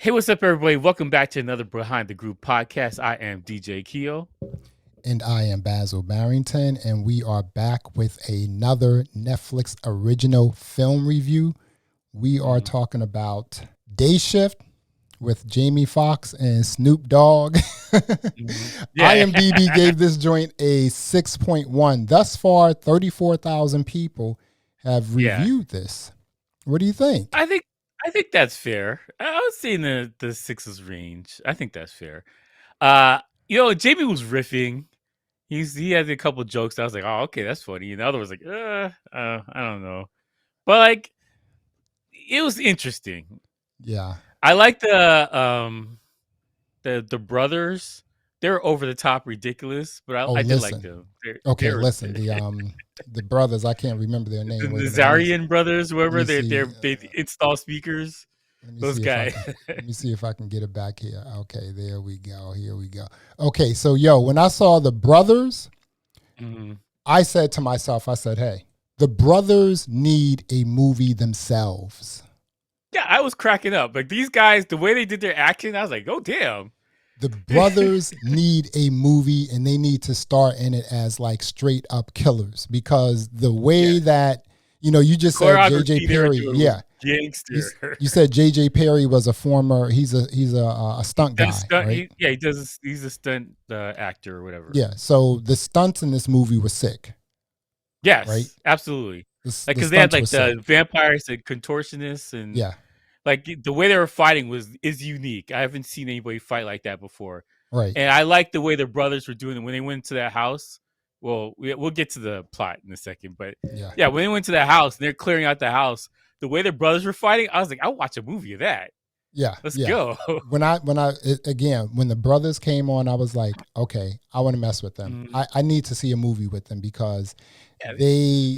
Hey, what's up, everybody? Welcome back to another Behind the Group podcast. I am DJ Keo. And I am Basil Barrington, and we are back with another Netflix original film review. We are talking about Day Shift with Jamie Foxx and Snoop Dogg. Yeah. IMDb gave this joint a 6.1. Thus far, 34,000 people have reviewed this. What do you think? I think that's fair. I was seeing the sixes range. I think that's fair. Jamie was riffing. He had a couple jokes. I was like, oh, okay, that's funny. And the other was like, I don't know, but like, it was interesting. Yeah, I like the brothers. They're over the top ridiculous, but I did like them. Listen, the brothers, I can't remember their name. The Nazarian brothers, whoever they install speakers. Those guys. Let me see if I can get it back here. Okay, there we go. Here we go. Okay, so when I saw the brothers, I said to myself, hey, the brothers need a movie themselves. Yeah, I was cracking up. Like these guys, the way they did their action, I was like, oh damn. The brothers need a movie, and they need to star in it as like straight up killers, because the way that you just said JJ Perry, gangster. You said JJ Perry was a former. He's a stunt guy. Right? He does. He's a stunt actor or whatever. Yeah. So the stunts in this movie were sick. Yes, right. Absolutely. Because they had like the vampires and contortionists, and like the way they were fighting is unique. I haven't seen anybody fight like that before. Right. And I like the way the brothers were doing it when they went to that house. Well, we'll get to the plot in a second, but yeah, when they went to that house and they're clearing out the house, the way their brothers were fighting, I was like, I'll watch a movie of that. Yeah, let's go. When the brothers came on, I was like, okay, I want to mess with them. I need to see a movie with them, because they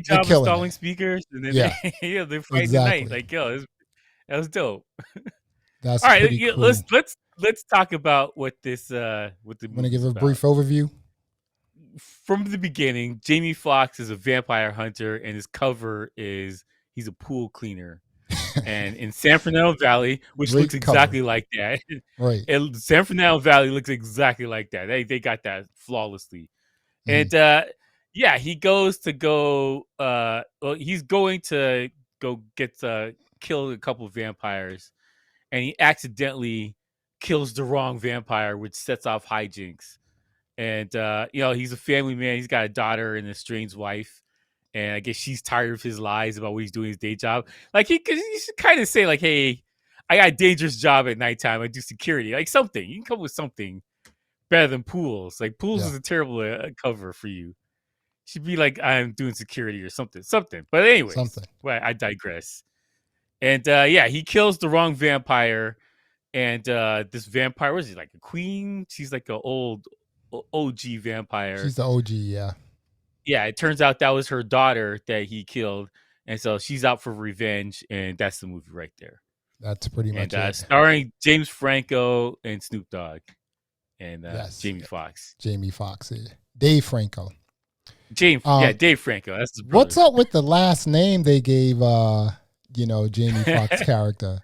job installing speakers, and then they're fighting tonight. Like, that was dope. That's all right. Cool. Let's talk about what this what the want to give a brief overview. From the beginning, Jamie Foxx is a vampire hunter, and his cover is he's a pool cleaner. And in San Fernando Valley, which looks exactly like that. Right. San Fernando Valley looks exactly like that. They got that flawlessly. And he goes to he's going to go kill a couple of vampires, and he accidentally kills the wrong vampire, which sets off hijinks. And he's a family man. He's got a daughter and a estranged wife, and I guess she's tired of his lies about what he's doing his day job. Like he should kind of say like, "Hey, I got a dangerous job at nighttime. I do security." Like something. You can come up with something better than pools. Like pools is a terrible cover for you. Should be like, I'm doing security or something. But anyway, well, I digress. And he kills the wrong vampire, and this vampire, what is he, like a queen? She's like an old OG vampire. She's the OG, yeah. Yeah, it turns out that was her daughter that he killed, and so she's out for revenge, and that's the movie right there. That's pretty much it. Starring James Franco and Snoop Dogg, and Jamie Foxx. Jamie Foxx, Dave Franco. Dave Franco. That's his brother. What's up with the last name they gave? Jamie Foxx character,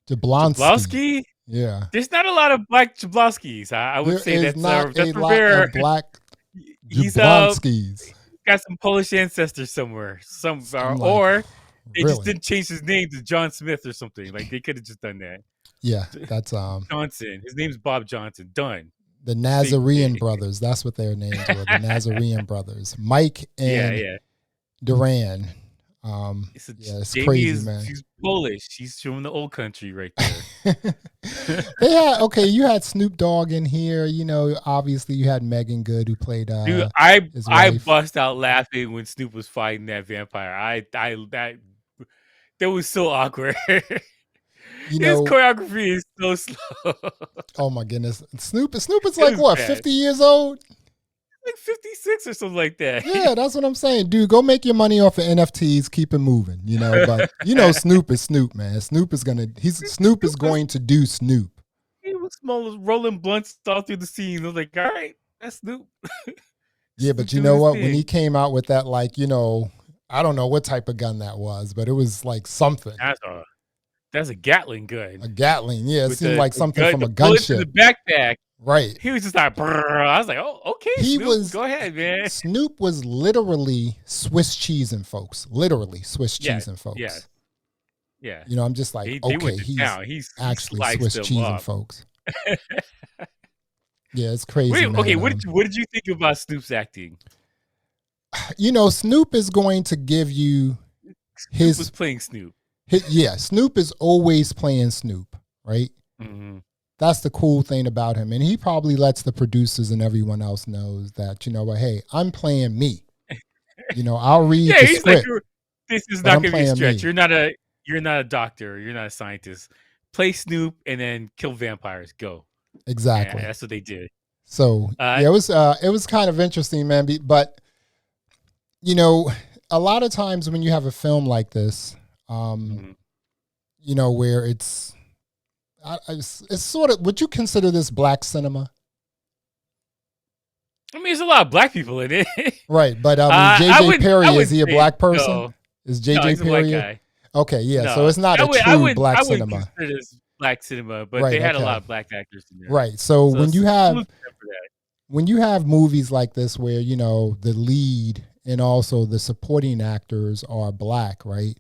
Jablonski. Yeah, there's not a lot of black Jablonskis. I would say that's rare. Black Jablonskis. Got some Polish ancestors somewhere, or they just didn't change his name to John Smith or something. Like they could have just done that. Yeah, that's Johnson. His name's Bob Johnson. Done. The Nazarene brothers. That's what their names were. The Nazarene brothers, Mike and Duran. It's crazy, man. She's Polish. She's from the old country right there. You had Snoop Dogg in here. Obviously you had Megan Good, who played Dude, I bust out laughing when Snoop was fighting that vampire. That was so awkward. His choreography is so slow. Oh my goodness. Snoop is like what, 50 years old? Like 56 or something like that. Yeah, that's what I'm saying. Dude, go make your money off of NFTs, keep it moving, but Snoop is Snoop, man. Snoop is going to do Snoop. He was rolling blunts all through the scene. I was like, all right, that's Snoop. Yeah, but you know what? When he came out with that, I don't know what type of gun that was, but it was like something. That's a Gatling gun. A Gatling, yeah. It With seemed like the something gun, from the a bullets in the gunship. backpack. Right. He was just like, brrr. I was like, oh, okay, He Snoop, was go ahead, man. Snoop was literally Swiss cheesing folks. Literally Swiss Yeah, cheesing yeah, folks. yeah. You know, I'm just like, They okay, went to he's town. He actually sliced Swiss them cheesing up. folks. Yeah, it's crazy, man. Okay, what did you think about Snoop's acting? You know, Snoop is going to give you Snoop was playing Snoop. yeah, Snoop is always playing Snoop, right? Mm-hmm. That's the cool thing about him. And he probably lets the producers and everyone else knows that, you know what, hey, I'm playing me. You know, I'll read Yeah, the he's script. like, this is but not I'm going to be a playing stretch. me. You're not a doctor. You're not a scientist. Play Snoop and then kill vampires. Go. Exactly. And that's what they did. So yeah, it was kind of interesting, man. But you know, a lot of times when you have a film like this, you know, where it's sort of, would you consider this black cinema? I mean, there's a lot of black people in it. Right, but I mean, JJ Perry, is he a black person? No. Is JJ he's Perry? A black guy. Okay, yeah, so it's not a true black cinema. I wouldn't consider this black cinema, but right, they had a lot of black actors in there. Right, so when you have movies like this where, you know, the lead and also the supporting actors are black, right?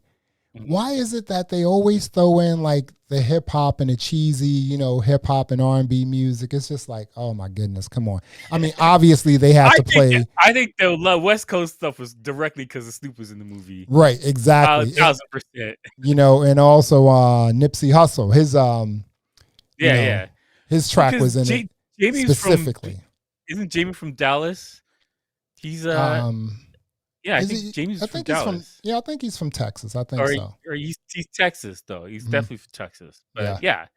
Why is it that they always throw in like the hip hop and the cheesy, you know, hip hop and R&B music? It's just like, oh my goodness, come on. I mean, obviously they had to play. I think the West Coast stuff was directly because Snoop was in the movie. Right, exactly. 1,000%. You know, and also Nipsey Hussle, his track was in it specifically. Isn't Jamie from Dallas? He's yeah, I think Jamie's from Dallas. I think he's from Texas. I think so. Or he's Texas though. He's definitely from Texas. But yeah.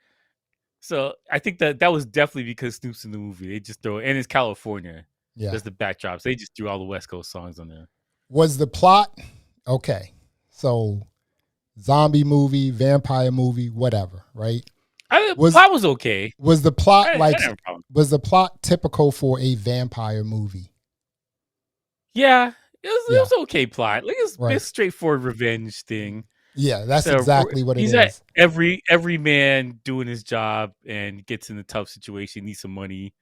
So I think that was definitely because Snoop's in the movie. They just throw it, and it's California. Yeah. There's the backdrops. They just threw all the West Coast songs on there. Was the plot okay? So zombie movie, vampire movie, whatever, right? Plot was okay. Was the plot was the plot typical for a vampire movie? Yeah. It was okay plot. Like it's a straightforward revenge thing. Yeah, that's exactly what it is. He's every man doing his job and gets in a tough situation, needs some money,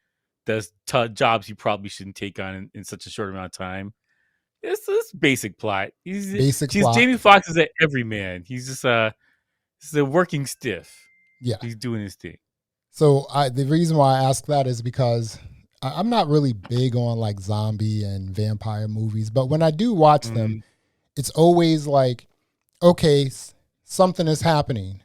does jobs he probably shouldn't take on in such a short amount of time. It's basic plot. Jamie Foxx is an everyman. He's just a working stiff. Yeah, he's doing his thing. So the reason why I ask that is because I'm not really big on like zombie and vampire movies, but when I do watch them, it's always like, okay, something is happening.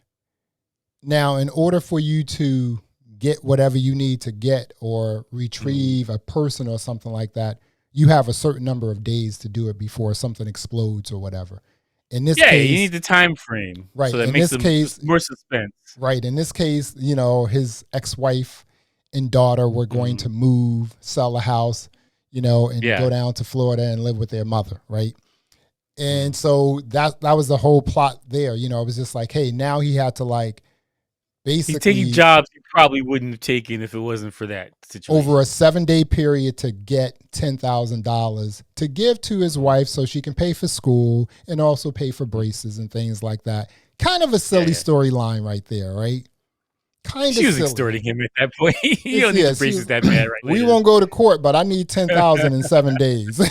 Now, in order for you to get whatever you need to get or retrieve a person or something like that, you have a certain number of days to do it before something explodes or whatever. In this case, you need the time frame. Right. So that in makes this case, more suspense. Right. In this case, you know, his ex-wife and daughter were going to move, sell a house, you know, and go down to Florida and live with their mother, right? And so that was the whole plot there. You know, it was just like, hey, now he had to like basically... He's taking jobs he probably wouldn't have taken if it wasn't for that situation. Over a 7-day period to get $10,000 to give to his wife so she can pay for school and also pay for braces and things like that. Kind of a silly storyline right there, right? She was extorting him at that point. You don't need the braces that bad right now. We won't go to court, but I need $10,000 in 7 days.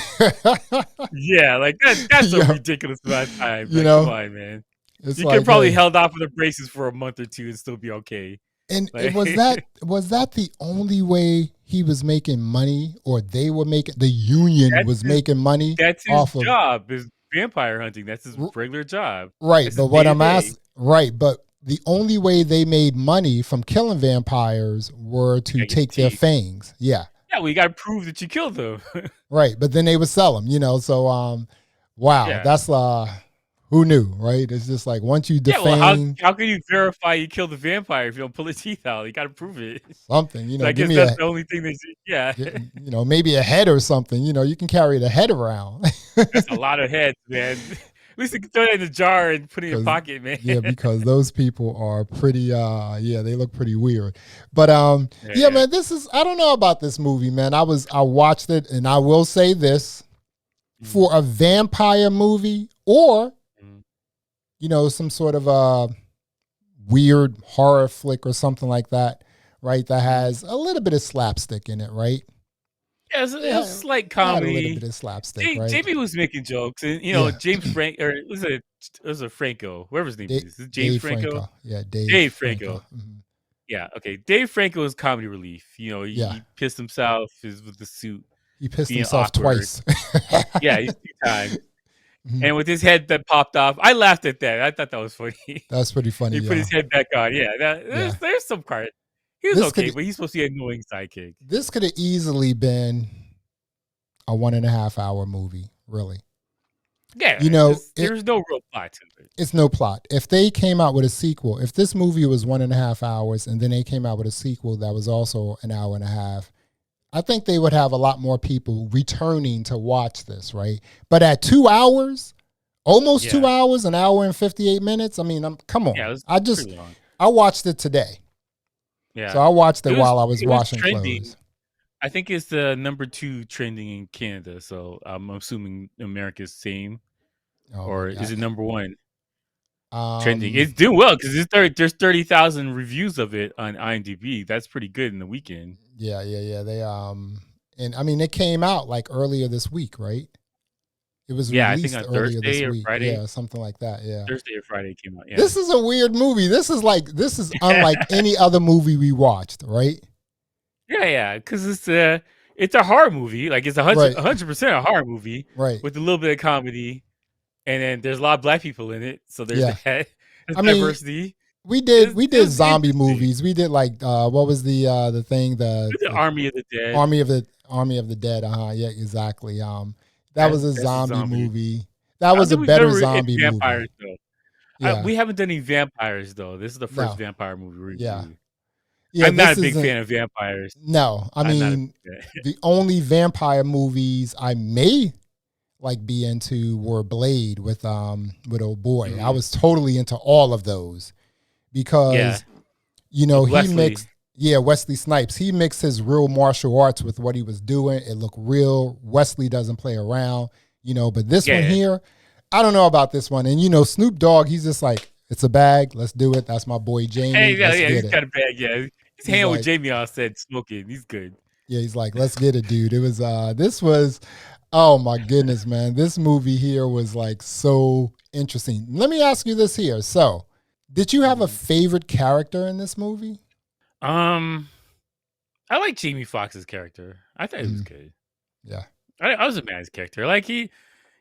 Yeah, like that's a ridiculous amount of time. You know, come on, man. You could probably held off of the braces for a month or two and still be okay. And was that the only way he was making money, or they were making, the union was making money? That's his job, is vampire hunting. That's his regular job. Right, that's but what I'm asking, but the only way they made money from killing vampires were to take their fangs. Yeah. Yeah, well, you got to prove that you killed them. Right, but then they would sell them, you know. So, wow, that's who knew, right? It's just like once you defame. Yeah, well, how can you verify you killed the vampire if you don't pull his teeth out? You got to prove it. Something, you know. So I guess that's the only thing you know, maybe a head or something. You know, you can carry the head around. That's a lot of heads, man. At least you can throw it in a jar and put it in your pocket, man. Yeah, because those people are pretty, they look pretty weird. But man, I don't know about this movie, man. I watched it, and I will say this, for a vampire movie or, you know, some sort of weird horror flick or something like that, right? That has a little bit of slapstick in it, right? Yeah, it was slight Had a little comedy. bit of slapstick, right? JB was making jokes, and Yeah. James Frank or it was a Franco, whoever his name is. Is it James Dave Franco? Franco. Yeah, Dave Dave Franco. Franco. Mm-hmm. Yeah, okay. Dave Franco is comedy relief. He pissed himself with the suit. He pissed Being himself awkward. twice. Yeah, he's 2 times. Mm-hmm. And with his head that popped off, I laughed at that. I thought that was funny. That's pretty funny. He put his head back on. Yeah, there's some part. He was okay, but he's supposed to be an annoying sidekick. This could have easily been a 1.5 hour movie, really. Yeah, there's no real plot to it. It's no plot. If they came out with a sequel, if this movie was 1.5 hours and then they came out with a sequel that was also an hour and a half, I think they would have a lot more people returning to watch this, right? But at 2 hours, almost 2 hours, an hour and 58 minutes, I mean, come on. Yeah, I watched it today. Yeah. So I watched it while I was washing clothes. I think it's the number 2 trending in Canada, so I'm assuming America's same. Or is it number 1 trending? It's doing well because there's 30,000 reviews of it on IMDb. That's pretty good in the weekend. Yeah. They and I mean it came out like earlier this week, right? It was released I think on earlier Thursday this or week. Friday. Yeah, something like that. Yeah, Thursday or Friday came out. Yeah. This is a weird movie. This is unlike any other movie we watched, right? Yeah, because it's a horror movie. Like it's 100% a horror movie, right? With a little bit of comedy, and then there's a lot of black people in it, so there's that. Diversity. We did zombie movies. We did like what was the thing the Army of the Dead. Army of the Dead. Yeah, exactly. That was a zombie movie. That was a better zombie movie. Though. Yeah. We haven't done any vampires though. This is the first vampire movie we reviewed. Yeah, I'm not a big fan of vampires. No, I mean the only vampire movies I may be into were Blade with old boy. Mm-hmm. I was totally into all of those because he mixed Wesley Snipes. He mixed his real martial arts with what he was doing. It looked real. Wesley doesn't play around, but this one here, I don't know about this one. And Snoop Dogg, he's just like, it's a bag. Let's do it. That's my boy Jamie. Hey, he's got a bag. Yeah, he's hanging with Jamie on set smoking. He's good. Yeah, he's like, let's get it, dude. It was oh my goodness, man. This movie here was so interesting. Let me ask you this here. So, did you have a favorite character in this movie? I like Jamie Foxx's character. I thought he was good. Yeah. I was a man's character. Like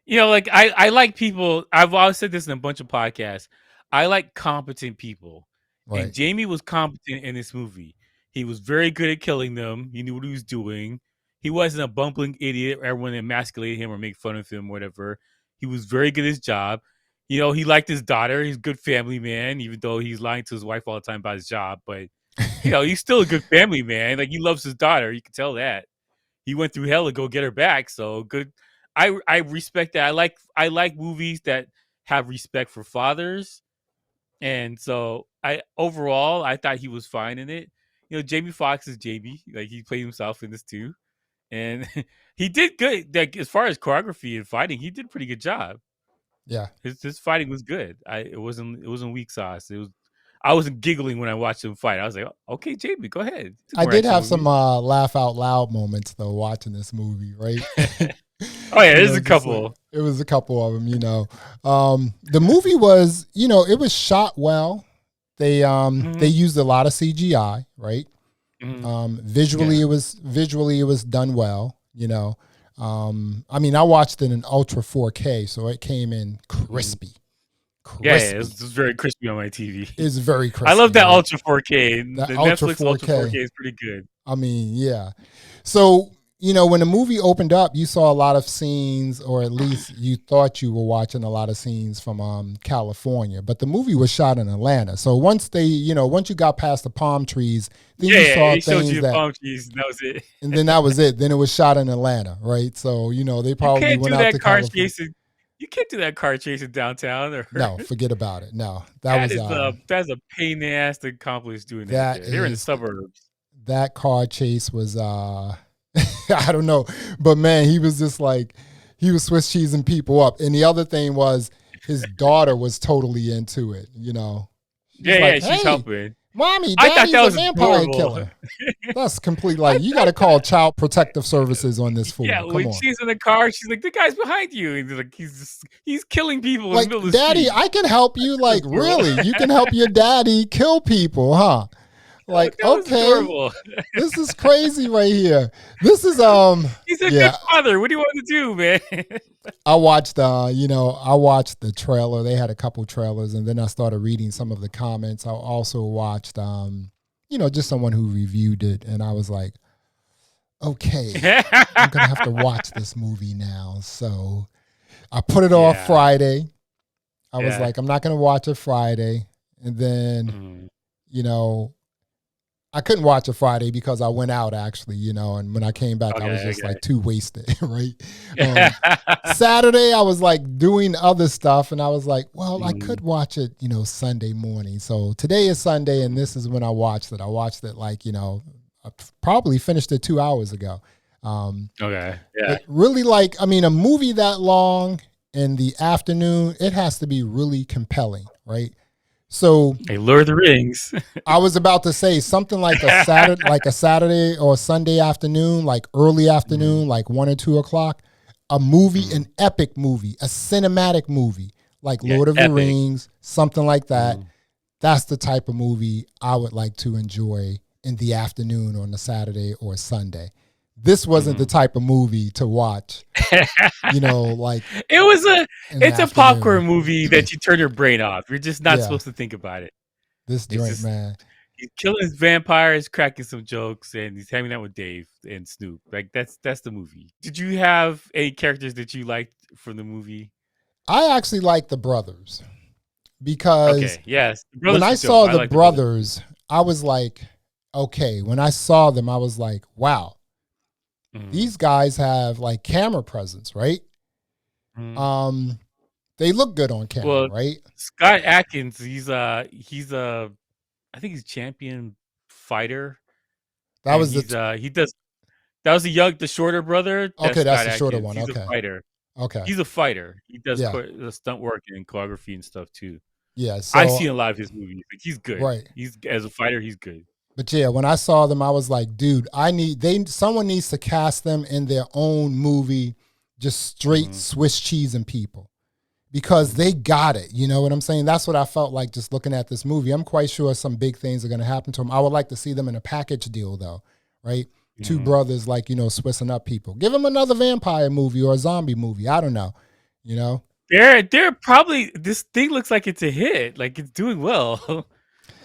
I like people. I've always said this in a bunch of podcasts. I like competent people. Right. And Jamie was competent in this movie. He was very good at killing them. He knew what he was doing. He wasn't a bumbling idiot. Everyone emasculated him or make fun of him, whatever. He was very good at his job. He liked his daughter. He's a good family man, even though he's lying to his wife all the time about his job. But, he's still a good family man. Like, he loves his daughter. You can tell that. He went through hell to go get her back. So good. I respect that. I like movies that have respect for fathers. And so I thought he was fine in it. Jamie Foxx is Jamie. Like, he played himself in this too. And he did good. Like, as far as choreography and fighting, he did a pretty good job. Yeah. His fighting was good. It wasn't weak sauce. I wasn't giggling when I watched him fight. I was like, okay, Jamie, go ahead. I did have some laugh out loud moments though watching this movie, right? Oh yeah, there's a couple. It was a couple of them, The movie was, it was shot well. They they used a lot of CGI, right? Mm-hmm. Visually it was done well, I mean, I watched it in Ultra 4K, so it came in crispy. Yeah, it was very crispy on my TV. It's very crispy. I love that Ultra 4K. The Netflix 4K. Ultra 4K is pretty good. I mean, yeah. So, when the movie opened up, you saw a lot of scenes, or at least you thought you were watching a lot of scenes from California. But the movie was shot in Atlanta. So once once you got past the palm trees, then you saw things showed you the palm trees, and that was it. And then that was it. Then it was shot in Atlanta, right? So, they probably went out to California. You can't do that car chasing downtown. No, forget about it. No, that's a pain in the ass to accomplish doing that. They're in the suburbs. That car chase was I don't know, but man, he was just like, he was Swiss cheesing people up. And the other thing was his daughter was totally into it, She's like, she's hey, helping. mommy, I thought that daddy's a was vampire adorable. killer. That's complete. Like, you got to call child protective services on this Yeah, fool. Come when on. she's in the car, she's like, "The guy's behind you." And he's killing people in the Like, middle of the daddy, street. I can help you. That was Like, adorable. really? You can help your daddy kill people, huh? Like, That was okay, adorable. this is crazy right here. This is He's a good yeah. father. What do you want to do, man? I watched I watched the trailer. They had a couple trailers, and then I started reading some of the comments. I also watched just someone who reviewed it, and I was like, okay, I'm gonna have to watch this movie now. So I put it off Yeah. Friday. I was Yeah. like, I'm not gonna watch it Friday, and then Mm. you know I couldn't watch it Friday because I went out actually, and when I came back, I was just like too wasted, right? Saturday, I was like doing other stuff, and I was like, well, I could watch it, Sunday morning. So today is Sunday, and this is when I watched it. I watched it like, I probably finished it 2 hours ago. Yeah. But really, like, I mean, a movie that long in the afternoon, it has to be really compelling, right? So Hey, Lord of the Rings. I was about to say something like a Saturday or Sunday afternoon, like early afternoon, like 1 or 2 o'clock. A movie, an epic movie, a cinematic movie, like Lord of the Epic. Rings, something like that. That's the type of movie I would like to enjoy in the afternoon on a Saturday or Sunday. This wasn't the type of movie to watch, like it's a afternoon. popcorn movie that you turn your brain off. You're just not Yeah, supposed to think about it. this It's joint, just man. he's killing his vampires, cracking some jokes, and he's hanging out with Dave and Snoop. Like that's the movie. Did you have any characters that you liked from the movie? I actually like the brothers because Okay, yes, the when brothers I were dope. saw I the like the brothers. brothers, I was like, okay. When I saw them, I was like, wow, these guys have like camera presence, right? Mm. They look good on camera, Well, right? Scott Atkins, he's a I think he's champion fighter, That and was he does. That was the shorter brother. That's okay. That's Scott the shorter Atkins. one. He's a Okay, fighter. okay, He's a fighter. He does yeah, stunt work and choreography and stuff too. yeah. I've So seen a lot of his movies. Like, he's good. right, He's as a fighter, he's good. but yeah, when I saw them, I was like, dude, someone needs to cast them in their own movie, just straight Swiss cheese and people. Because they got it. You know what I'm saying? That's what I felt like just looking at this movie. I'm quite sure some big things are going to happen to them. I would like to see them in a package deal, though, right? Two brothers, like, Swissing up people. Give them another vampire movie or a zombie movie. I don't know, you know? They're probably this thing looks like it's a hit. Like it's doing well.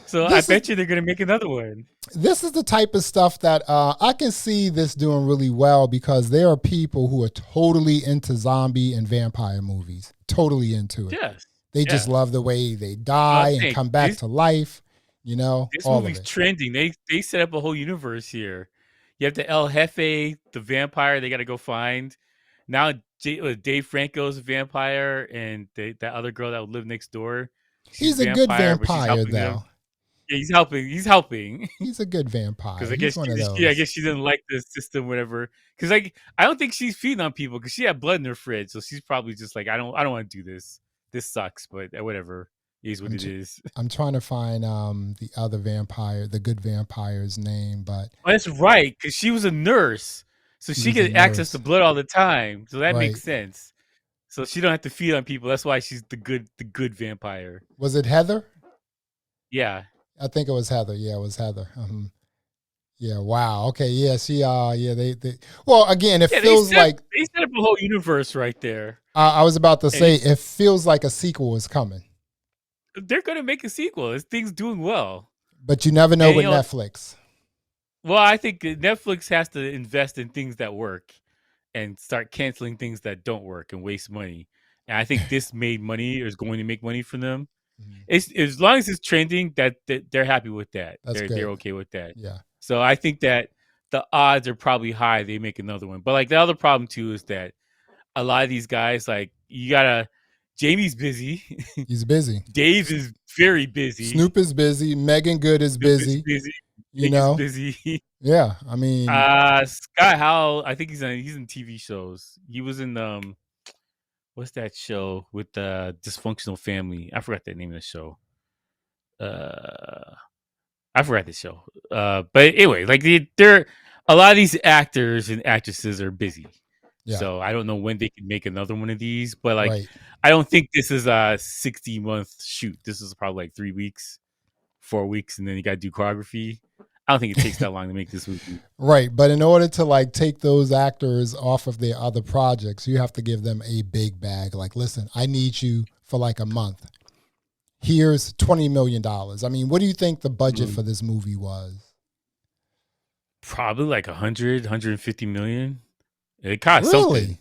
So I This is bet you they're gonna make another one. this is the type of stuff that I can see this doing really well because there are people who are totally into zombie and vampire movies, totally into it. Yes. They just Yeah. love the way they I die and think come back to life, this all of movie's it. trending. They set up a whole universe here. You have the El Jefe, the vampire. They got to go find. Now Dave Franco's a vampire, and that other girl that would live next door, she's He's a good vampire, but she's vampire, helping them. though. Yeah, he's helping. He's helping He's a good because vampire. I He's guess one of I those. guess she didn't like the system, whatever. Because like I don't think she's feeding on people because she had blood in her fridge, so she's probably just like I don't want to do this. This sucks, but whatever is what I'm, it is. I'm trying to find the other vampire, the good vampire's name, but Oh, that's right, because she was a nurse, so she she was a get access to nurse. blood all the time. So that makes Right. sense. So she don't have to feed on people. That's why she's the good vampire. Was it Heather? Yeah. I think it was Heather. Yeah, it was Heather. Yeah, wow. Okay, yeah, yeah, they well, again, it Yeah, feels like they set up a whole universe right there. I was about to And say it feels like a sequel is coming, they're gonna make a sequel. This thing's doing well. but you never know And with Netflix. well, I think Netflix has to invest in things that work and start canceling things that don't work and waste money. And I think this made money or is going to make money for them. It's as long as it's trending, that they're happy with that. That's They're good. okay with that. Yeah. So I think that the odds are probably high they make another one. But like the other problem too is that a lot of these guys, like you gotta Jamie's busy. He's busy. Dave is very busy. Snoop is busy. Megan Good is Snoop is busy. busy. You Jake is know? busy. Yeah. I mean, Scott Howell, I think he's in TV shows. He was in what's that show with the dysfunctional family? I forgot the name of the show. I forgot the show. But anyway, like they're a lot of these actors and actresses are busy. Yeah. So I don't know when they can make another one of these, but like Right. I don't think this is a 60-month shoot. This is probably like 3 weeks, 4 weeks, and then you got to do choreography. I don't think it takes that long to make this movie. Right. But in order to like take those actors off of their other projects, you have to give them a big bag. Like, listen, I need you for like a month. Here's $20 million. I mean, what do you think the budget for this movie was? Probably like 150 million. It cost Really? something.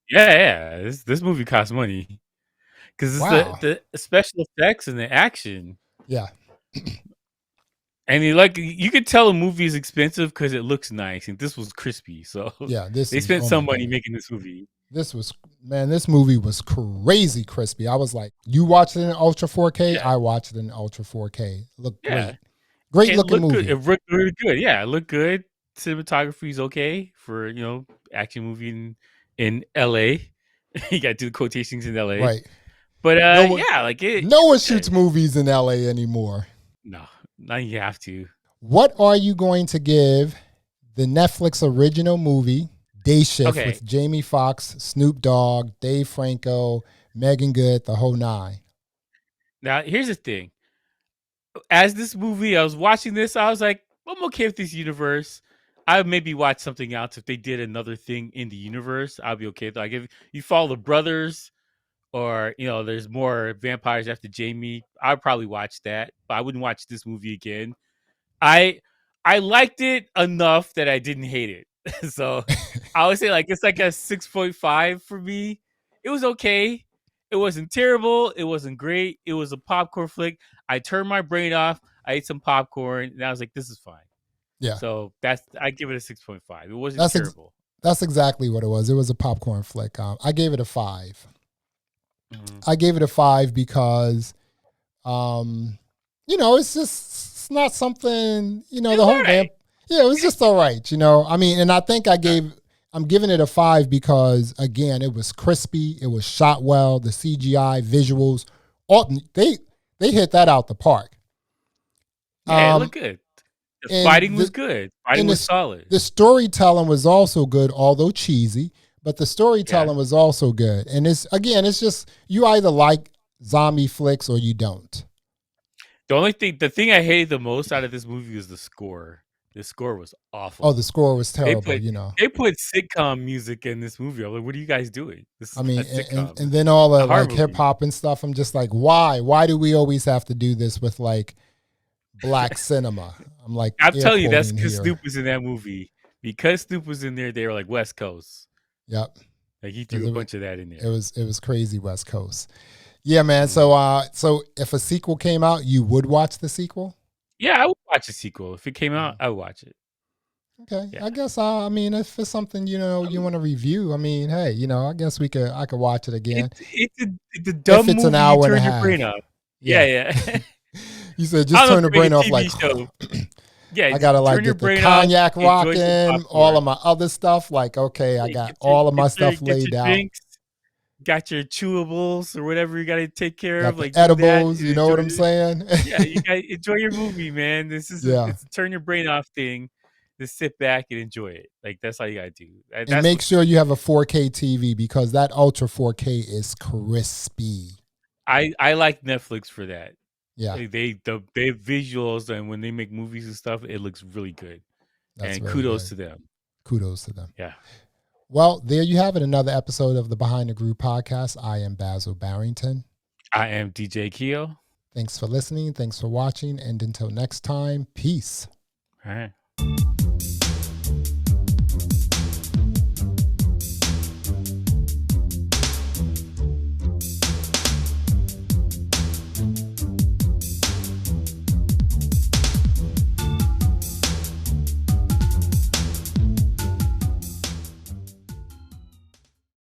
Yeah. This movie costs money because it's the special effects and the action. Yeah. And you could tell a movie is expensive because it looks nice, and this was crispy. So yeah, they spent some money making this movie. This movie was crazy crispy. I was like, you watched it in Ultra 4K? Yeah. I watched it in Ultra 4K. It looked great. Great looking movie. Good. It looked really good. Yeah, it looked good. Cinematography is okay for, action movie in LA. You got to do the quotations in LA. Right. But no one shoots movies in LA anymore. No, now you have to. What are you going to give the Netflix original movie Day Shift with Jamie Foxx, Snoop Dogg, Dave Franco, Megan Good, the whole nine? Now, here's the thing. As this movie, I was watching this, I was like, I'm okay with this universe. I would maybe watch something else if they did another thing in the universe. I'll be okay with that. Like if you follow the brothers, or there's more vampires after Jamie, I'd probably watch that, but I wouldn't watch this movie again. I liked it enough that I didn't hate it. So I would say like it's like a 6.5 for me. It was okay. It wasn't terrible. It wasn't great. It was a popcorn flick. I turned my brain off. I ate some popcorn, and I was like, this is fine. Yeah. So I give it a 6.5. It wasn't terrible. That's exactly what it was. It was a popcorn flick. I gave it a 5. Mm-hmm. I gave it a 5 because, it's not something, the whole right. Yeah, it was just all right, I mean, and I think I'm giving it a 5 because, again, it was crispy. It was shot well. The CGI visuals, they hit that out the park. Yeah, it looked good. The fighting was good. Fighting was solid. The storytelling was also good, although cheesy. But the storytelling was also good. And it's just, you either like zombie flicks or you don't. The thing I hated the most out of this movie was the score. The score was awful. Oh, the score was terrible, They put sitcom music in this movie. I'm like, what are you guys doing? And then all the like hip hop and stuff. I'm just like, why? Why do we always have to do this with like black cinema? I'm like, I'm telling you, that's because Snoop was in that movie. Because Snoop was in there, they were like West Coast. Yep. Like he threw a bunch of that in there. It was crazy West Coast. Yeah, man. Mm-hmm. So if a sequel came out, you would watch the sequel? Yeah, I would watch a sequel. If it came out, I would watch it. Okay. Yeah. I guess I mean if it's something, you want to review, I mean, hey, I guess I could watch it again. It's a dumb movie. If it's an hour and a half. Your brain off. Yeah. You said just turn the brain off like yeah, I gotta like get the cognac rocking, all of my other stuff. Like, okay, I got all of my stuff laid out. Drinks, got your chewables or whatever you gotta take care of, like edibles. You know what I'm saying? Yeah, you gotta enjoy your movie, man. This is it's a turn your brain off thing. Just sit back and enjoy it. Like that's all you gotta do. And make sure you have a 4K TV because that Ultra 4K is crispy. I like Netflix for that. Yeah, they visuals, and when they make movies and stuff, it looks really good. That's and kudos to them. Kudos to them. Yeah. Well, there you have it. Another episode of the Behind the Groove podcast. I am Basil Barrington. I am DJ Keo. Thanks for listening. Thanks for watching. And until next time, peace. All right.